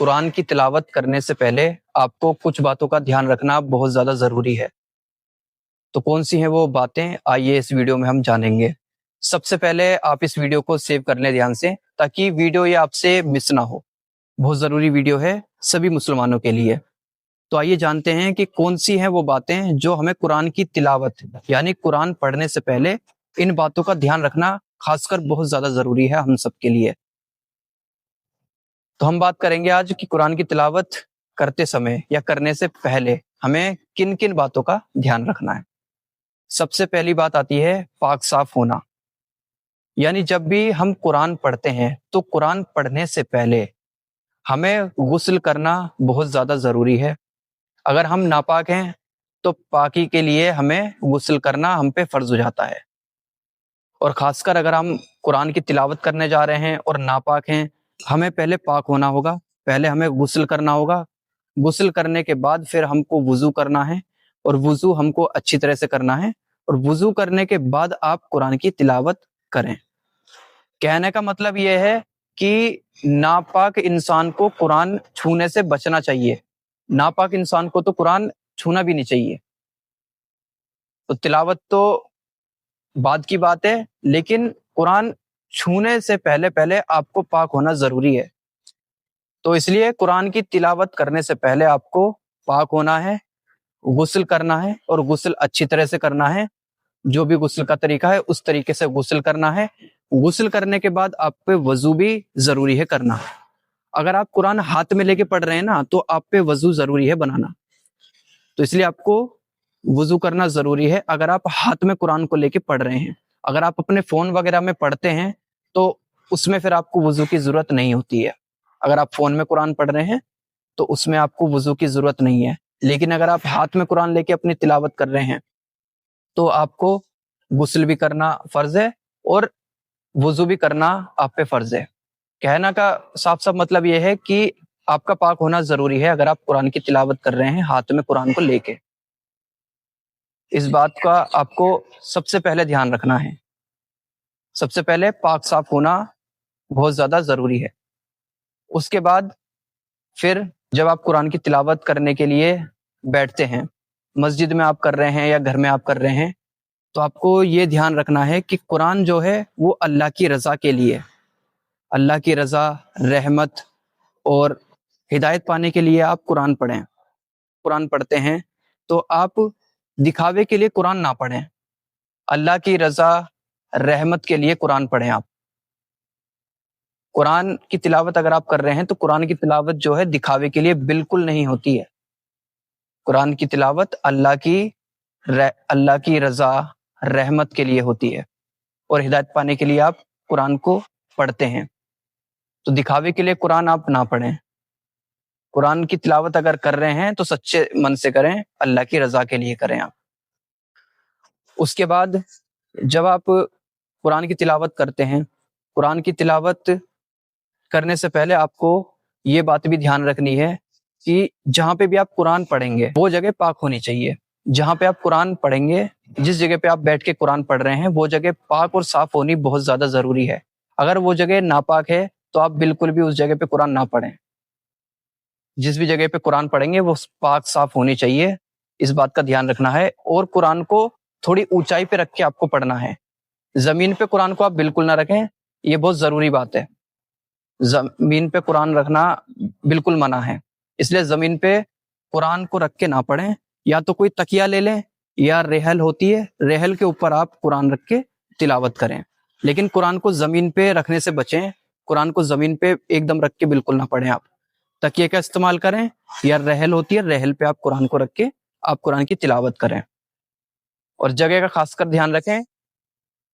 قرآن کی تلاوت کرنے سے پہلے آپ کو کچھ باتوں کا دھیان رکھنا بہت زیادہ ضروری ہے۔ تو کون سی ہیں وہ باتیں، آئیے اس ویڈیو میں ہم جانیں گے۔ سب سے پہلے آپ اس ویڈیو کو سیو کر لیں دھیان سے، تاکہ ویڈیو یہ آپ سے مس نہ ہو۔ بہت ضروری ویڈیو ہے سبھی مسلمانوں کے لیے۔ تو آئیے جانتے ہیں کہ کون سی ہیں وہ باتیں جو ہمیں قرآن کی تلاوت یعنی قرآن پڑھنے سے پہلے ان باتوں کا دھیان رکھنا خاص کر بہت زیادہ ضروری ہے ہم سب کے لیے۔ تو ہم بات کریں گے آج کہ قرآن کی تلاوت کرتے سمے یا کرنے سے پہلے ہمیں کن کن باتوں کا دھیان رکھنا ہے۔ سب سے پہلی بات آتی ہے پاک صاف ہونا، یعنی جب بھی ہم قرآن پڑھتے ہیں تو قرآن پڑھنے سے پہلے ہمیں غسل کرنا بہت زیادہ ضروری ہے۔ اگر ہم ناپاک ہیں تو پاکی کے لیے ہمیں غسل کرنا ہم پہ فرض ہو جاتا ہے، اور خاص کر اگر ہم قرآن کی تلاوت کرنے جا رہے ہیں اور ناپاک ہیں، ہمیں پہلے پاک ہونا ہوگا، پہلے ہمیں غسل کرنا ہوگا۔ غسل کرنے کے بعد پھر ہم کو وضو کرنا ہے، اور وضو ہم کو اچھی طرح سے کرنا ہے، اور وضو کرنے کے بعد آپ قرآن کی تلاوت کریں۔ کہنے کا مطلب یہ ہے کہ ناپاک انسان کو قرآن چھونے سے بچنا چاہیے، ناپاک انسان کو تو قرآن چھونا بھی نہیں چاہیے۔ تو تلاوت تو بعد کی بات ہے، لیکن قرآن چھونے سے پہلے آپ کو پاک ہونا ضروری ہے۔ تو اس لیے قرآن کی تلاوت کرنے سے پہلے آپ کو پاک ہونا ہے، غسل کرنا ہے، اور غسل اچھی طرح سے کرنا ہے۔ جو بھی غسل کا طریقہ ہے اس طریقے سے غسل کرنا ہے۔ غسل کرنے کے بعد آپ پہ وضو بھی ضروری ہے کرنا۔ اگر آپ قرآن ہاتھ میں لے کے پڑھ رہے ہیں نا تو آپ پہ وضو ضروری ہے بنانا۔ تو اس لیے آپ کو وضو کرنا ضروری ہے اگر آپ ہاتھ میں قرآن کو لے کے پڑھ رہے ہیں۔ اگر آپ اپنے فون وغیرہ میں پڑھتے ہیں تو اس میں پھر آپ کو وضو کی ضرورت نہیں ہوتی ہے۔ اگر آپ فون میں قرآن پڑھ رہے ہیں تو اس میں آپ کو وضو کی ضرورت نہیں ہے، لیکن اگر آپ ہاتھ میں قرآن لے کے اپنی تلاوت کر رہے ہیں تو آپ کو غسل بھی کرنا فرض ہے اور وضو بھی کرنا آپ پہ فرض ہے۔ کہنا کا صاف صاف مطلب یہ ہے کہ آپ کا پاک ہونا ضروری ہے اگر آپ قرآن کی تلاوت کر رہے ہیں ہاتھ میں قرآن کو لے کے۔ اس بات کا آپ کو سب سے پہلے دھیان رکھنا ہے۔ سب سے پہلے پاک صاف ہونا بہت زیادہ ضروری ہے۔ اس کے بعد پھر جب آپ قرآن کی تلاوت کرنے کے لیے بیٹھتے ہیں، مسجد میں آپ کر رہے ہیں یا گھر میں آپ کر رہے ہیں، تو آپ کو یہ دھیان رکھنا ہے کہ قرآن جو ہے وہ اللہ کی رضا کے لیے، اللہ کی رضا، رحمت اور ہدایت پانے کے لیے آپ قرآن پڑھیں۔ قرآن پڑھتے ہیں تو آپ دکھاوے کے لیے قرآن نہ پڑھیں، اللہ کی رضا، رحمت کے لیے قرآن پڑھیں۔ آپ قرآن کی تلاوت اگر آپ کر رہے ہیں تو قرآن کی تلاوت جو ہے دکھاوے کے لیے بالکل نہیں ہوتی ہے۔ قرآن کی تلاوت اللہ کی رضا، رحمت کے لیے ہوتی ہے، اور ہدایت پانے کے لیے آپ قرآن کو پڑھتے ہیں۔ تو دکھاوے کے لیے قرآن آپ نہ پڑھیں۔ قرآن کی تلاوت اگر کر رہے ہیں تو سچے من سے کریں، اللہ کی رضا کے لیے کریں آپ۔ اس کے بعد جب آپ قرآن کی تلاوت کرتے ہیں، قرآن کی تلاوت کرنے سے پہلے آپ کو یہ بات بھی دھیان رکھنی ہے کہ جہاں پہ بھی آپ قرآن پڑھیں گے وہ جگہ پاک ہونی چاہیے۔ جہاں پہ آپ قرآن پڑھیں گے، جس جگہ پہ آپ بیٹھ کے قرآن پڑھ رہے ہیں، وہ جگہ پاک اور صاف ہونی بہت زیادہ ضروری ہے۔ اگر وہ جگہ ناپاک ہے تو آپ بالکل بھی اس جگہ پہ قرآن نہ پڑھیں۔ جس بھی جگہ پہ قرآن پڑھیں گے وہ پاک صاف ہونی چاہیے، اس بات کا دھیان رکھنا ہے۔ اور قرآن کو تھوڑی اونچائی پہ رکھ کے آپ کو پڑھنا ہے۔ زمین پہ قرآن کو آپ بالکل نہ رکھیں، یہ بہت ضروری بات ہے۔ زمین پہ قرآن رکھنا بالکل منع ہے، اس لیے زمین پہ قرآن کو رکھ کے نہ پڑھیں۔ یا تو کوئی تکیہ لے لیں، یا ریحل ہوتی ہے، ریحل کے اوپر آپ قرآن رکھ کے تلاوت کریں، لیکن قرآن کو زمین پہ رکھنے سے بچیں۔ قرآن کو زمین پہ ایک دم رکھ کے بالکل نہ پڑھیں۔ آپ تکیے کا استعمال کریں، یا ریحل ہوتی ہے، ریحل پہ آپ قرآن کو رکھ کے آپ قرآن کی تلاوت کریں۔ اور جگہ کا خاص کر دھیان رکھیں،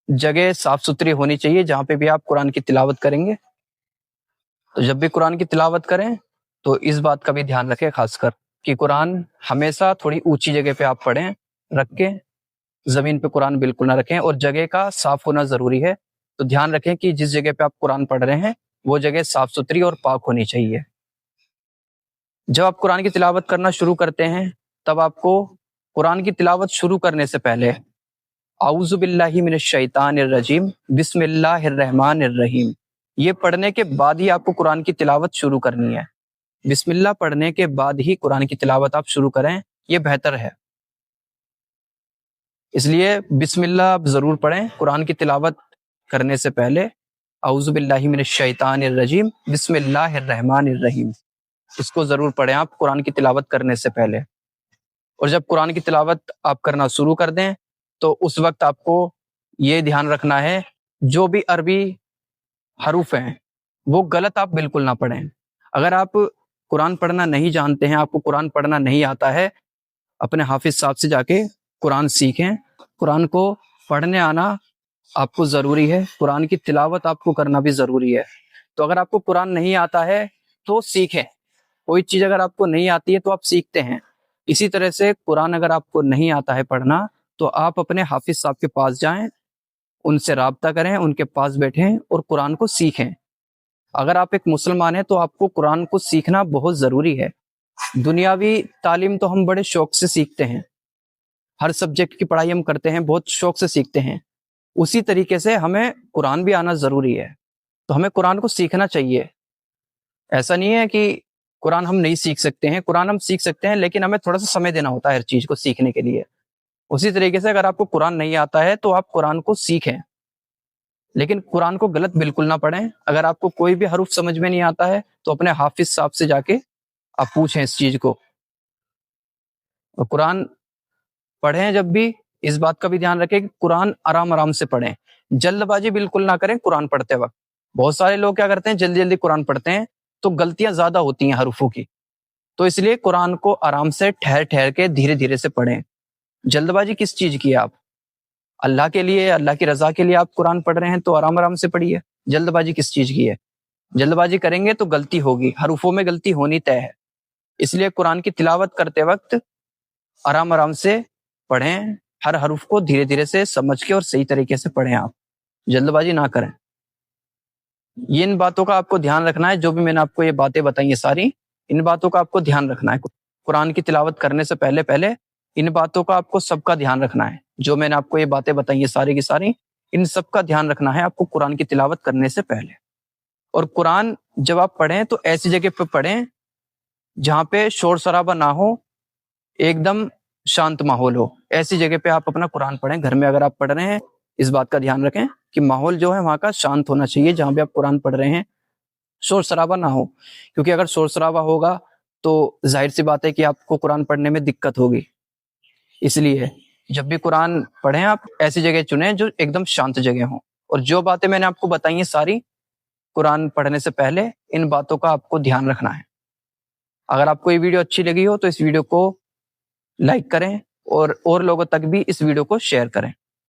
جگہ صاف ستھری ہونی چاہیے جہاں پہ بھی آپ قرآن کی تلاوت کریں گے۔ تو جب بھی قرآن کی تلاوت کریں تو اس بات کا بھی دھیان رکھیں خاص کر کہ قرآن ہمیشہ تھوڑی اونچی جگہ پہ آپ پڑھیں، رکھ کے زمین پہ قرآن بالکل نہ رکھیں۔ اور جگہ کا صاف ہونا ضروری ہے، تو دھیان رکھیں کہ جس جگہ پہ آپ قرآن پڑھ رہے ہیں وہ جگہ صاف ستھری اور پاک ہونی چاہیے۔ جب آپ قرآن کی تلاوت کرنا شروع کرتے ہیں تب آپ کو قرآن کی تلاوت شروع کرنے سے پہلے اعوذ باللہ من الشیطان الرجیم بسم اللہ الرحمن الرحیم یہ پڑھنے کے بعد ہی آپ کو قرآن کی تلاوت شروع کرنی ہے۔ بسم اللہ پڑھنے کے بعد ہی قرآن کی تلاوت آپ شروع کریں، یہ بہتر ہے۔ اس لیے بسم اللہ آپ ضرور پڑھیں قرآن کی تلاوت کرنے سے پہلے۔ اعوذ باللہ من الشیطان الرجیم، بسم اللہ الرحمن الرحیم، اس کو ضرور پڑھیں آپ قرآن کی تلاوت کرنے سے پہلے۔ اور جب قرآن کی تلاوت آپ کرنا شروع کر دیں تو اس وقت آپ کو یہ دھیان رکھنا ہے جو بھی عربی حروف ہیں وہ غلط آپ بالکل نہ پڑھیں۔ اگر آپ قرآن پڑھنا نہیں جانتے ہیں، آپ کو قرآن پڑھنا نہیں آتا ہے، اپنے حافظ صاحب سے جا کے قرآن سیکھیں۔ قرآن کو پڑھنے آنا آپ کو ضروری ہے، قرآن کی تلاوت آپ کو کرنا بھی ضروری ہے۔ تو اگر آپ کو قرآن نہیں آتا ہے تو سیکھیں، کوئی چیز اگر آپ کو نہیں آتی ہے تو آپ سیکھتے ہیں۔ اسی طرح سے قرآن اگر آپ کو نہیں آتا ہے پڑھنا تو آپ اپنے حافظ صاحب کے پاس جائیں، ان سے رابطہ کریں، ان کے پاس بیٹھیں اور قرآن کو سیکھیں۔ اگر آپ ایک مسلمان ہیں تو آپ کو قرآن کو سیکھنا بہت ضروری ہے۔ دنیاوی تعلیم تو ہم بڑے شوق سے سیکھتے ہیں، ہر سبجیکٹ کی پڑھائی ہم کرتے ہیں بہت شوق سے سیکھتے ہیں، اسی طریقے سے ہمیں قرآن بھی آنا ضروری ہے۔ تو ہمیں قرآن کو سیکھنا چاہیے۔ ایسا نہیں ہے کہ قرآن ہم نہیں سیکھ سکتے ہیں، قرآن ہم سیکھ سکتے ہیں، لیکن ہمیں تھوڑا سا سمے دینا ہوتا ہے ہر چیز کو سیکھنے کے لیے۔ اسی طریقے سے اگر آپ کو قرآن نہیں آتا ہے تو آپ قرآن کو سیکھیں، لیکن قرآن کو غلط بالکل نہ پڑھیں۔ اگر آپ کو کوئی بھی حرف سمجھ میں نہیں آتا ہے تو اپنے حافظ صاحب سے جا کے آپ پوچھیں اس چیز کو۔ اور قرآن پڑھیں جب بھی اس بات کا بھی دھیان رکھیں کہ قرآن آرام آرام سے پڑھیں، جلد بازی بالکل نہ کریں قرآن پڑھتے وقت۔ بہت سارے لوگ کیا کرتے ہیں، جلدی جلدی قرآن پڑھتے ہیں تو غلطیاں زیادہ ہوتی ہیں حروفوں کی۔ تو اس لیے قرآن کو آرام سے ٹھہر ٹھہر کے دھیرے دھیرے سے پڑھیں۔ جلد بازی کس چیز کی ہے؟ آپ اللہ کے لیے، اللہ کی رضا کے لیے آپ قرآن پڑھ رہے ہیں تو آرام آرام سے پڑھیے۔ جلد بازی کس چیز کی ہے؟ جلد بازی کریں گے تو غلطی ہوگی، حروفوں میں غلطی ہونی طے ہے۔ اس لیے قرآن کی تلاوت کرتے وقت آرام آرام سے پڑھیں، ہر حرف کو دھیرے دھیرے سے سمجھ کے اور صحیح طریقے سے پڑھیں، آپ جلد بازی نہ کریں۔ یہ ان باتوں کا آپ کو دھیان رکھنا ہے، جو بھی میں نے آپ کو یہ باتیں بتائی ہیں ساری، ان باتوں کا آپ کو دھیان رکھنا ہے۔ قرآن کی تلاوت کرنے سے پہلے ان باتوں کا آپ کو سب کا دھیان رکھنا ہے۔ جو میں نے آپ کو یہ باتیں بتائی ہیں ساری کی ساری، ان سب کا دھیان رکھنا ہے آپ کو قرآن کی تلاوت کرنے سے پہلے۔ اور قرآن جب آپ پڑھیں تو ایسی جگہ پہ پڑھیں جہاں پہ شور شرابہ نہ ہو، ایک دم شانت ماحول ہو، ایسی جگہ پہ آپ اپنا قرآن پڑھیں۔ گھر میں اگر آپ پڑھ رہے ہیں اس بات کا دھیان رکھیں کہ ماحول جو ہے وہاں کا شانت ہونا چاہیے، جہاں پہ آپ قرآن پڑھ رہے ہیں شور شرابہ نہ ہو، کیونکہ اگر شور شرابہ ہوگا تو ظاہر سی بات ہے کہ آپ کو قرآن پڑھنے میں دقت ہوگی۔ اس لیے جب بھی قرآن پڑھیں آپ ایسی جگہ چنیں جو ایک دم شانت جگہ ہوں۔ اور جو باتیں میں نے آپ کو بتائی ہیں ساری قرآن پڑھنے سے پہلے، ان باتوں کا آپ کو دھیان رکھنا ہے۔ اگر آپ کو یہ ویڈیو اچھی لگی ہو تو اس ویڈیو کو لائک کریں اور لوگوں تک بھی اس ویڈیو کو شیئر کریں۔